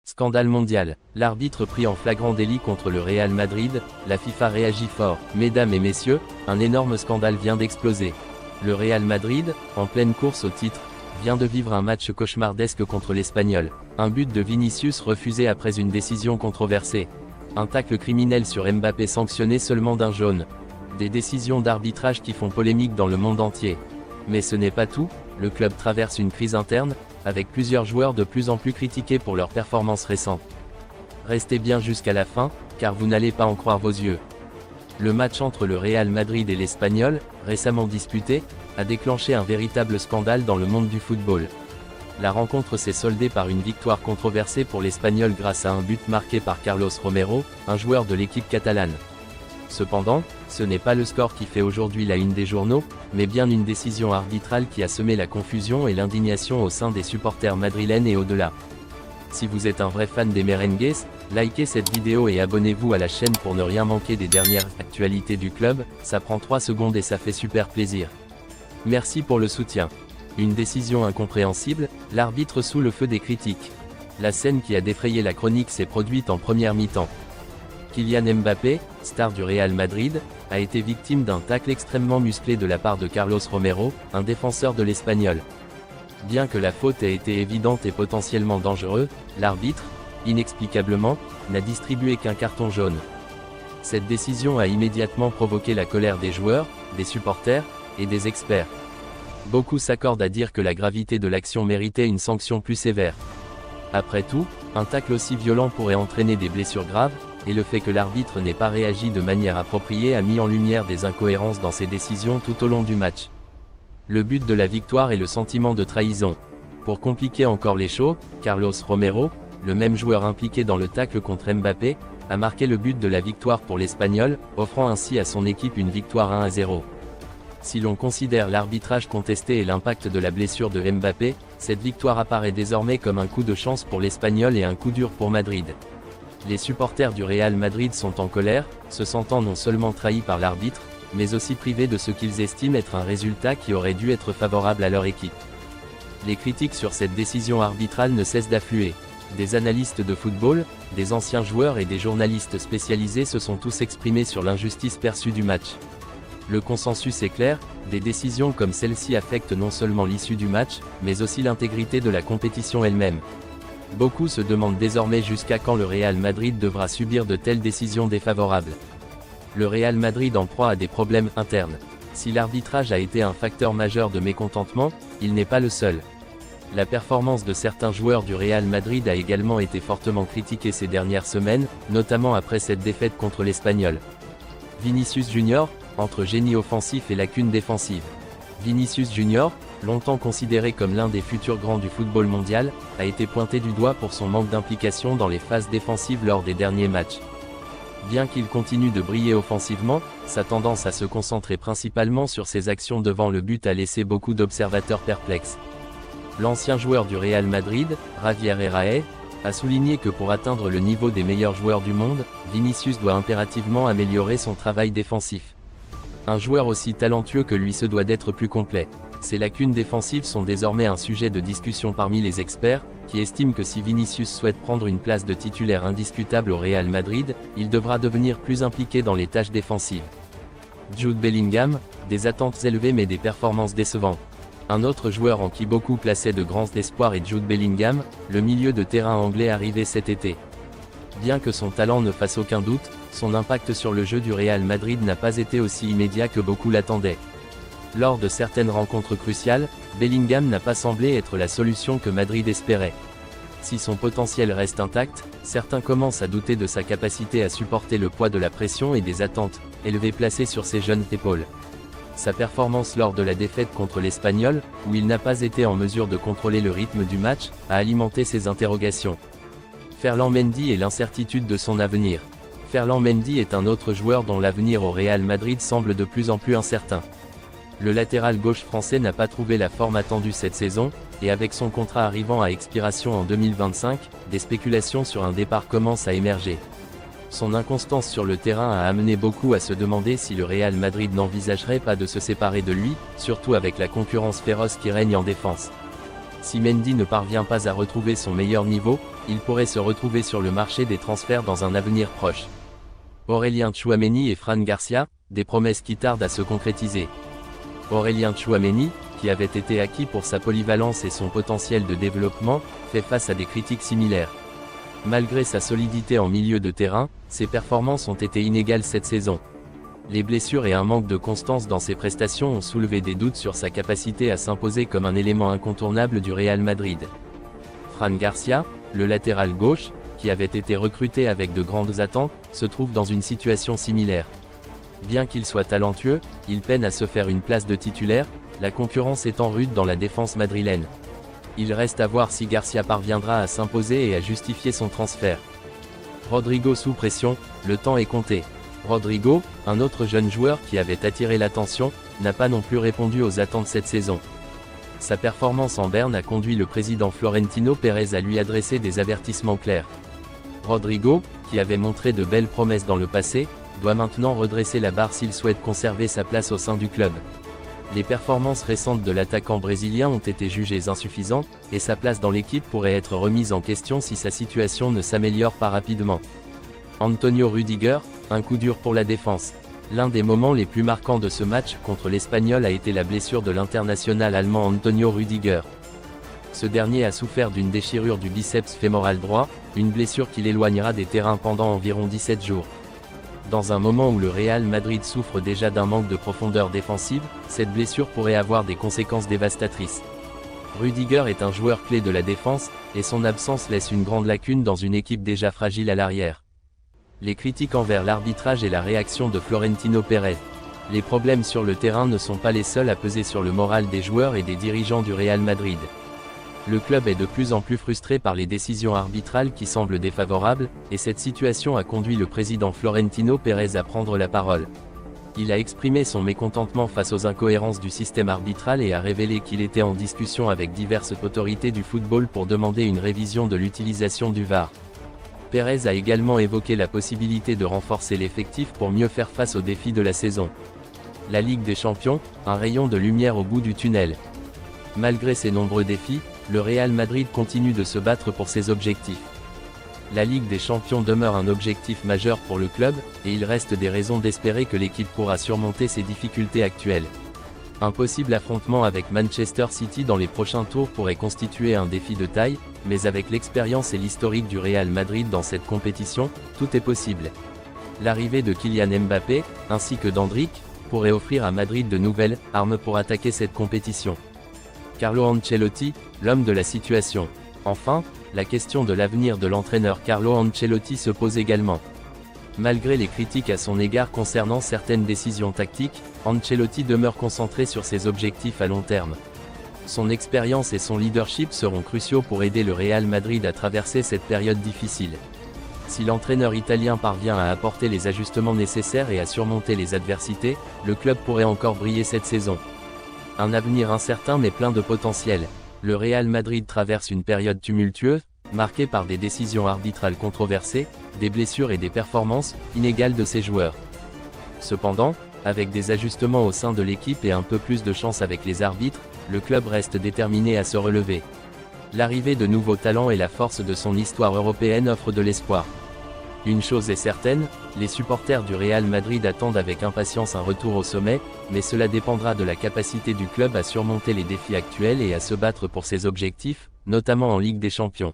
Scandale mondial. L'arbitre pris en flagrant délit contre le Real Madrid, la FIFA réagit fort. Mesdames et messieurs, un énorme scandale vient d'exploser. Le Real Madrid, en pleine course au titre, vient de vivre un match cauchemardesque contre l'Espagnol. Un but de Vinicius refusé après une décision controversée. Un tacle criminel sur Mbappé sanctionné seulement d'un jaune. Des décisions d'arbitrage qui font polémique dans le monde entier. Mais ce n'est pas tout, le club traverse une crise interne, avec plusieurs joueurs de plus en plus critiqués pour leurs performances récentes. Restez bien jusqu'à la fin, car vous n'allez pas en croire vos yeux. Le match entre le Real Madrid et l'Espagnol, récemment disputé, a déclenché un véritable scandale dans le monde du football. La rencontre s'est soldée par une victoire controversée pour l'Espagnol grâce à un but marqué par Carlos Romero, un joueur de l'équipe catalane. Cependant, ce n'est pas le score qui fait aujourd'hui la une des journaux, mais bien une décision arbitrale qui a semé la confusion et l'indignation au sein des supporters madrilènes et au-delà. Si vous êtes un vrai fan des merengues, likez cette vidéo et abonnez-vous à la chaîne pour ne rien manquer des dernières actualités du club, ça prend 3 secondes et ça fait super plaisir. Merci pour le soutien. Une décision incompréhensible, l'arbitre sous le feu des critiques. La scène qui a défrayé la chronique s'est produite en première mi-temps. Kylian Mbappé, star du Real Madrid, a été victime d'un tacle extrêmement musclé de la part de Carlos Romero, un défenseur de l'Espagnol. Bien que la faute ait été évidente et potentiellement dangereuse, l'arbitre, inexplicablement, n'a distribué qu'un carton jaune. Cette décision a immédiatement provoqué la colère des joueurs, des supporters, et des experts. Beaucoup s'accordent à dire que la gravité de l'action méritait une sanction plus sévère. Après tout, un tacle aussi violent pourrait entraîner des blessures graves, et le fait que l'arbitre n'ait pas réagi de manière appropriée a mis en lumière des incohérences dans ses décisions tout au long du match. Le but de la victoire est le sentiment de trahison. Pour compliquer encore les choses, Carlos Romero, le même joueur impliqué dans le tacle contre Mbappé, a marqué le but de la victoire pour l'Espagnol, offrant ainsi à son équipe une victoire 1-0. Si l'on considère l'arbitrage contesté et l'impact de la blessure de Mbappé, cette victoire apparaît désormais comme un coup de chance pour l'Espagnol et un coup dur pour Madrid. Les supporters du Real Madrid sont en colère, se sentant non seulement trahis par l'arbitre, mais aussi privés de ce qu'ils estiment être un résultat qui aurait dû être favorable à leur équipe. Les critiques sur cette décision arbitrale ne cessent d'affluer. Des analystes de football, des anciens joueurs et des journalistes spécialisés se sont tous exprimés sur l'injustice perçue du match. Le consensus est clair, des décisions comme celle-ci affectent non seulement l'issue du match, mais aussi l'intégrité de la compétition elle-même. Beaucoup se demandent désormais jusqu'à quand le Real Madrid devra subir de telles décisions défavorables. Le Real Madrid en proie à des problèmes internes. Si l'arbitrage a été un facteur majeur de mécontentement, il n'est pas le seul. La performance de certains joueurs du Real Madrid a également été fortement critiquée ces dernières semaines, notamment après cette défaite contre l'Espagnol. Vinicius Junior, entre génie offensif et lacunes défensives. Vinicius Junior, longtemps considéré comme l'un des futurs grands du football mondial, a été pointé du doigt pour son manque d'implication dans les phases défensives lors des derniers matchs. Bien qu'il continue de briller offensivement, sa tendance à se concentrer principalement sur ses actions devant le but a laissé beaucoup d'observateurs perplexes. L'ancien joueur du Real Madrid, Javier Herrera, a souligné que pour atteindre le niveau des meilleurs joueurs du monde, Vinicius doit impérativement améliorer son travail défensif. Un joueur aussi talentueux que lui se doit d'être plus complet. Ces lacunes défensives sont désormais un sujet de discussion parmi les experts, qui estiment que si Vinicius souhaite prendre une place de titulaire indiscutable au Real Madrid, il devra devenir plus impliqué dans les tâches défensives. Jude Bellingham, des attentes élevées mais des performances décevantes. Un autre joueur en qui beaucoup plaçaient de grands espoirs est Jude Bellingham, le milieu de terrain anglais arrivé cet été. Bien que son talent ne fasse aucun doute, son impact sur le jeu du Real Madrid n'a pas été aussi immédiat que beaucoup l'attendaient. Lors de certaines rencontres cruciales, Bellingham n'a pas semblé être la solution que Madrid espérait. Si son potentiel reste intact, certains commencent à douter de sa capacité à supporter le poids de la pression et des attentes élevées placées sur ses jeunes épaules. Sa performance lors de la défaite contre l'Espagnol, où il n'a pas été en mesure de contrôler le rythme du match, a alimenté ces interrogations. Ferland Mendy et l'incertitude de son avenir. Ferland Mendy est un autre joueur dont l'avenir au Real Madrid semble de plus en plus incertain. Le latéral gauche français n'a pas trouvé la forme attendue cette saison, et avec son contrat arrivant à expiration en 2025, des spéculations sur un départ commencent à émerger. Son inconstance sur le terrain a amené beaucoup à se demander si le Real Madrid n'envisagerait pas de se séparer de lui, surtout avec la concurrence féroce qui règne en défense. Si Mendy ne parvient pas à retrouver son meilleur niveau, il pourrait se retrouver sur le marché des transferts dans un avenir proche. Aurélien Tchouaméni et Fran Garcia, des promesses qui tardent à se concrétiser. Aurélien Tchouaméni, qui avait été acquis pour sa polyvalence et son potentiel de développement, fait face à des critiques similaires. Malgré sa solidité en milieu de terrain, ses performances ont été inégales cette saison. Les blessures et un manque de constance dans ses prestations ont soulevé des doutes sur sa capacité à s'imposer comme un élément incontournable du Real Madrid. Fran Garcia, le latéral gauche, qui avait été recruté avec de grandes attentes, se trouve dans une situation similaire. Bien qu'il soit talentueux, il peine à se faire une place de titulaire, la concurrence étant rude dans la défense madrilène. Il reste à voir si Garcia parviendra à s'imposer et à justifier son transfert. Rodrigo sous pression, le temps est compté. Rodrigo, un autre jeune joueur qui avait attiré l'attention, n'a pas non plus répondu aux attentes cette saison. Sa performance en berne a conduit le président Florentino Pérez à lui adresser des avertissements clairs. Rodrigo, qui avait montré de belles promesses dans le passé, doit maintenant redresser la barre s'il souhaite conserver sa place au sein du club. Les performances récentes de l'attaquant brésilien ont été jugées insuffisantes, et sa place dans l'équipe pourrait être remise en question si sa situation ne s'améliore pas rapidement. Antonio Rüdiger, un coup dur pour la défense. L'un des moments les plus marquants de ce match contre l'Espagnol a été la blessure de l'international allemand Antonio Rüdiger. Ce dernier a souffert d'une déchirure du biceps fémoral droit, une blessure qui l'éloignera des terrains pendant environ 17 jours. Dans un moment où le Real Madrid souffre déjà d'un manque de profondeur défensive, cette blessure pourrait avoir des conséquences dévastatrices. Rüdiger est un joueur clé de la défense, et son absence laisse une grande lacune dans une équipe déjà fragile à l'arrière. Les critiques envers l'arbitrage et la réaction de Florentino Pérez. Les problèmes sur le terrain ne sont pas les seuls à peser sur le moral des joueurs et des dirigeants du Real Madrid. Le club est de plus en plus frustré par les décisions arbitrales qui semblent défavorables, et cette situation a conduit le président Florentino Pérez à prendre la parole. Il a exprimé son mécontentement face aux incohérences du système arbitral et a révélé qu'il était en discussion avec diverses autorités du football pour demander une révision de l'utilisation du VAR. Pérez a également évoqué la possibilité de renforcer l'effectif pour mieux faire face aux défis de la saison. La Ligue des Champions, un rayon de lumière au bout du tunnel. Malgré ces nombreux défis, le Real Madrid continue de se battre pour ses objectifs. La Ligue des Champions demeure un objectif majeur pour le club, et il reste des raisons d'espérer que l'équipe pourra surmonter ses difficultés actuelles. Un possible affrontement avec Manchester City dans les prochains tours pourrait constituer un défi de taille, mais avec l'expérience et l'historique du Real Madrid dans cette compétition, tout est possible. L'arrivée de Kylian Mbappé, ainsi que d'Endrick, pourrait offrir à Madrid de nouvelles armes pour attaquer cette compétition. Carlo Ancelotti, l'homme de la situation. Enfin, la question de l'avenir de l'entraîneur Carlo Ancelotti se pose également. Malgré les critiques à son égard concernant certaines décisions tactiques, Ancelotti demeure concentré sur ses objectifs à long terme. Son expérience et son leadership seront cruciaux pour aider le Real Madrid à traverser cette période difficile. Si l'entraîneur italien parvient à apporter les ajustements nécessaires et à surmonter les adversités, le club pourrait encore briller cette saison. Un avenir incertain mais plein de potentiel. Le Real Madrid traverse une période tumultueuse, marquée par des décisions arbitrales controversées, des blessures et des performances inégales de ses joueurs. Cependant, avec des ajustements au sein de l'équipe et un peu plus de chance avec les arbitres, le club reste déterminé à se relever. L'arrivée de nouveaux talents et la force de son histoire européenne offrent de l'espoir. Une chose est certaine, les supporters du Real Madrid attendent avec impatience un retour au sommet, mais cela dépendra de la capacité du club à surmonter les défis actuels et à se battre pour ses objectifs, notamment en Ligue des Champions.